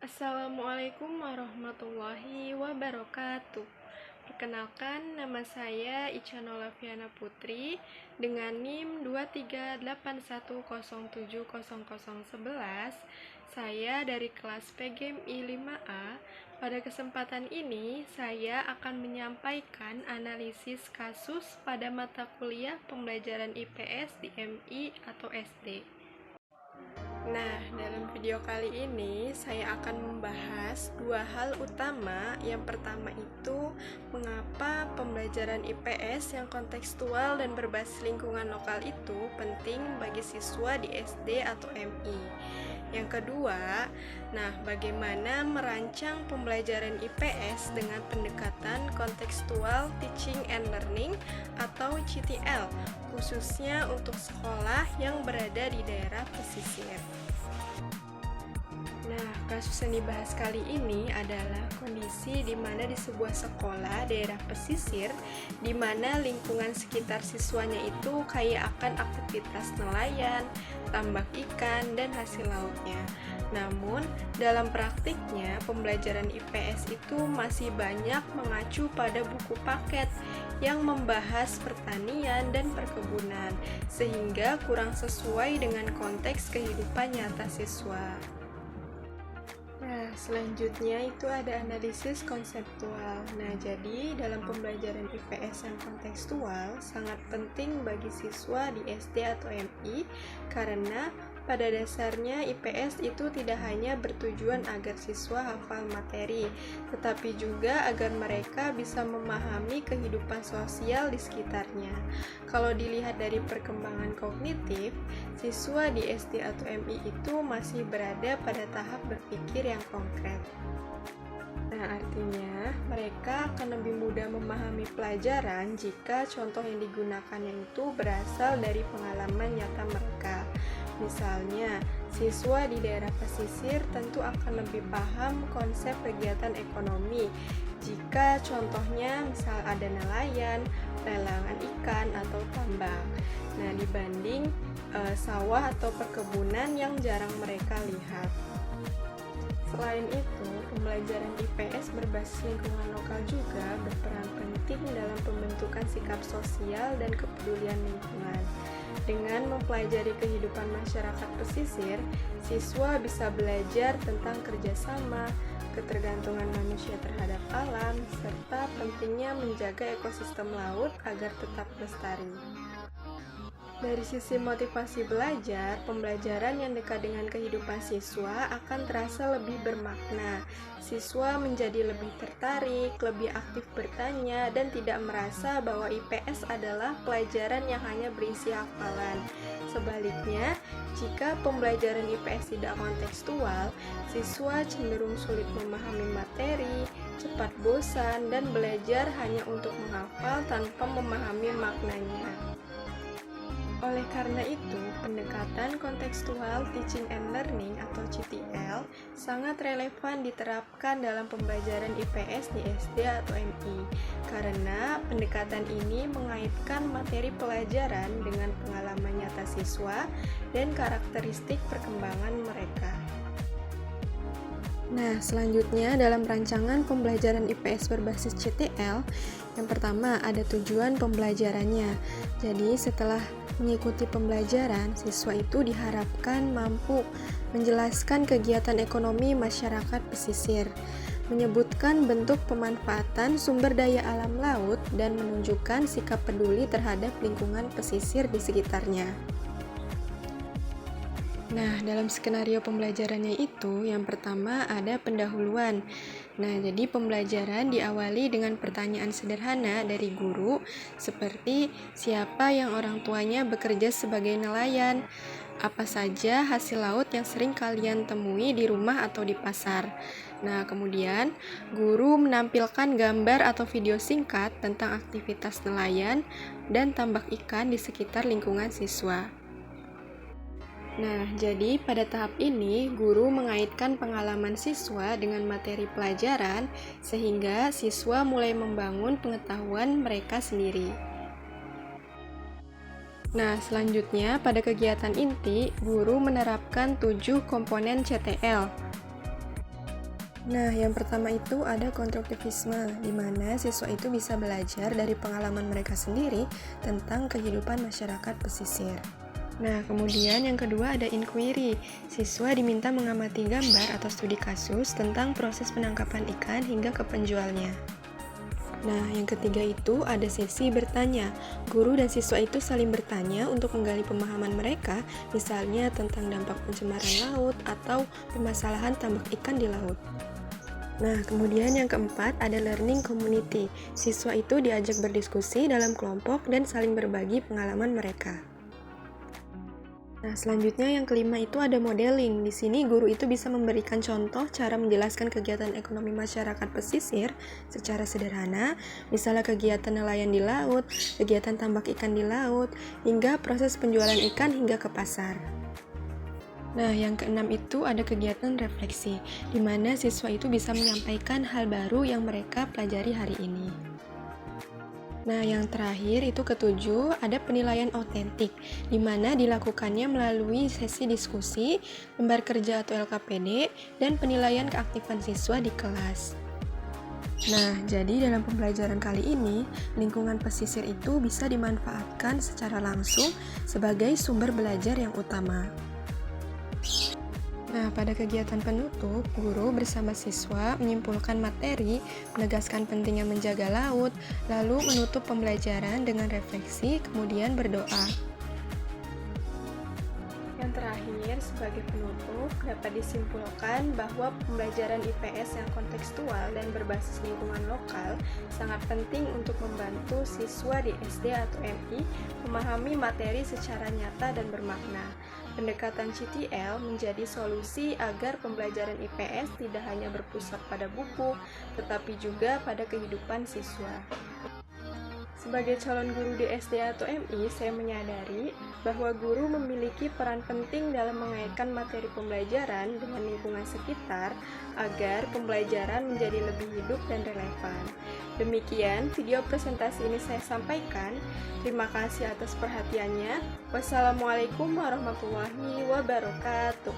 Assalamualaikum warahmatullahi wabarakatuh. Perkenalkan, nama saya Ichano Laviana Putri dengan NIM 23810700011. Saya dari kelas PGMI 5A. Pada kesempatan ini, saya akan menyampaikan analisis kasus pada mata kuliah pembelajaran IPS di MI atau SD. Nah, dalam video kali ini saya akan membahas dua hal utama. Yang pertama itu, mengapa pembelajaran IPS yang kontekstual dan berbasis lingkungan lokal itu penting bagi siswa di SD atau MI. Yang kedua, bagaimana merancang pembelajaran IPS dengan pendekatan kontekstual teaching and learning atau CTL, khususnya untuk sekolah yang berada di daerah pesisir. Kasus yang dibahas kali ini adalah kondisi di mana di sebuah sekolah daerah pesisir, di mana lingkungan sekitar siswanya itu kaya akan aktivitas nelayan, tambak ikan, dan hasil lautnya. Namun, dalam praktiknya, pembelajaran IPS itu masih banyak mengacu pada buku paket yang membahas pertanian dan perkebunan, sehingga kurang sesuai dengan konteks kehidupan nyata siswa. Selanjutnya itu ada analisis konseptual. Jadi dalam pembelajaran IPS yang kontekstual sangat penting bagi siswa di SD atau MI karena pada dasarnya IPS itu tidak hanya bertujuan agar siswa hafal materi, tetapi juga agar mereka bisa memahami kehidupan sosial di sekitarnya. Kalau dilihat dari perkembangan kognitif, siswa di SD atau MI itu masih berada pada tahap berpikir yang konkret. Artinya mereka akan lebih mudah memahami pelajaran jika contoh yang digunakannya itu berasal dari pengalaman nyata mereka. Misalnya, siswa di daerah pesisir tentu akan lebih paham konsep kegiatan ekonomi jika contohnya misal ada nelayan, lelangan ikan, atau tambang. Dibanding sawah atau perkebunan yang jarang mereka lihat. Selain itu, pembelajaran IPS berbasis lingkungan lokal juga berperan penting dalam pembentukan sikap sosial dan kepedulian lingkungan. Dengan mempelajari kehidupan masyarakat pesisir, siswa bisa belajar tentang kerjasama, ketergantungan manusia terhadap alam, serta pentingnya menjaga ekosistem laut agar tetap lestari. Dari sisi motivasi belajar, pembelajaran yang dekat dengan kehidupan siswa akan terasa lebih bermakna. Siswa menjadi lebih tertarik, lebih aktif bertanya, dan tidak merasa bahwa IPS adalah pelajaran yang hanya berisi hafalan. Sebaliknya, jika pembelajaran IPS tidak kontekstual, siswa cenderung sulit memahami materi, cepat bosan, dan belajar hanya untuk menghafal tanpa memahami maknanya. Oleh karena itu, pendekatan kontekstual teaching and learning atau CTL sangat relevan diterapkan dalam pembelajaran IPS di SD atau MI karena pendekatan ini mengaitkan materi pelajaran dengan pengalaman nyata siswa dan karakteristik perkembangan mereka. Selanjutnya dalam rancangan pembelajaran IPS berbasis CTL, yang pertama ada tujuan pembelajarannya. Jadi setelah mengikuti pembelajaran, siswa itu diharapkan mampu menjelaskan kegiatan ekonomi masyarakat pesisir, menyebutkan bentuk pemanfaatan sumber daya alam laut, dan menunjukkan sikap peduli terhadap lingkungan pesisir di sekitarnya. Dalam skenario pembelajarannya itu, yang pertama ada pendahuluan. Jadi pembelajaran diawali dengan pertanyaan sederhana dari guru, seperti siapa yang orang tuanya bekerja sebagai nelayan, apa saja hasil laut yang sering kalian temui di rumah atau di pasar. Kemudian guru menampilkan gambar atau video singkat tentang aktivitas nelayan dan tambak ikan di sekitar lingkungan siswa. Jadi pada tahap ini, guru mengaitkan pengalaman siswa dengan materi pelajaran sehingga siswa mulai membangun pengetahuan mereka sendiri. Selanjutnya pada kegiatan inti, guru menerapkan 7 komponen CTL. Nah, yang pertama itu ada konstruktivisme, di mana siswa itu bisa belajar dari pengalaman mereka sendiri tentang kehidupan masyarakat pesisir. Nah, kemudian yang kedua ada inquiry. Siswa diminta mengamati gambar atau studi kasus tentang proses penangkapan ikan hingga ke penjualnya. Nah, yang ketiga itu ada sesi bertanya. Guru dan siswa itu saling bertanya untuk menggali pemahaman mereka, misalnya tentang dampak pencemaran laut atau permasalahan tambak ikan di laut. Nah, kemudian yang keempat ada learning community. Siswa itu diajak berdiskusi dalam kelompok dan saling berbagi pengalaman mereka. Nah, selanjutnya yang kelima itu ada modeling. Di sini guru itu bisa memberikan contoh cara menjelaskan kegiatan ekonomi masyarakat pesisir secara sederhana, misalnya kegiatan nelayan di laut, kegiatan tambak ikan di laut, hingga proses penjualan ikan hingga ke pasar. Nah, yang keenam itu ada kegiatan refleksi, di mana siswa itu bisa menyampaikan hal baru yang mereka pelajari hari ini. Nah, yang terakhir itu ketujuh, ada penilaian otentik, di mana dilakukannya melalui sesi diskusi, lembar kerja atau LKPD, dan penilaian keaktifan siswa di kelas. Nah, jadi dalam pembelajaran kali ini, lingkungan pesisir itu bisa dimanfaatkan secara langsung sebagai sumber belajar yang utama. Nah, pada kegiatan penutup, guru bersama siswa menyimpulkan materi, menegaskan pentingnya menjaga laut, lalu menutup pembelajaran dengan refleksi, kemudian berdoa. Yang terakhir, sebagai penutup, dapat disimpulkan bahwa pembelajaran IPS yang kontekstual dan berbasis lingkungan lokal sangat penting untuk membantu siswa di SD atau MI memahami materi secara nyata dan bermakna. Pendekatan CTL menjadi solusi agar pembelajaran IPS tidak hanya berpusat pada buku, tetapi juga pada kehidupan siswa. Sebagai calon guru di SD atau MI, saya menyadari bahwa guru memiliki peran penting dalam mengaitkan materi pembelajaran dengan lingkungan sekitar agar pembelajaran menjadi lebih hidup dan relevan. Demikian video presentasi ini saya sampaikan. Terima kasih atas perhatiannya. Wassalamualaikum warahmatullahi wabarakatuh.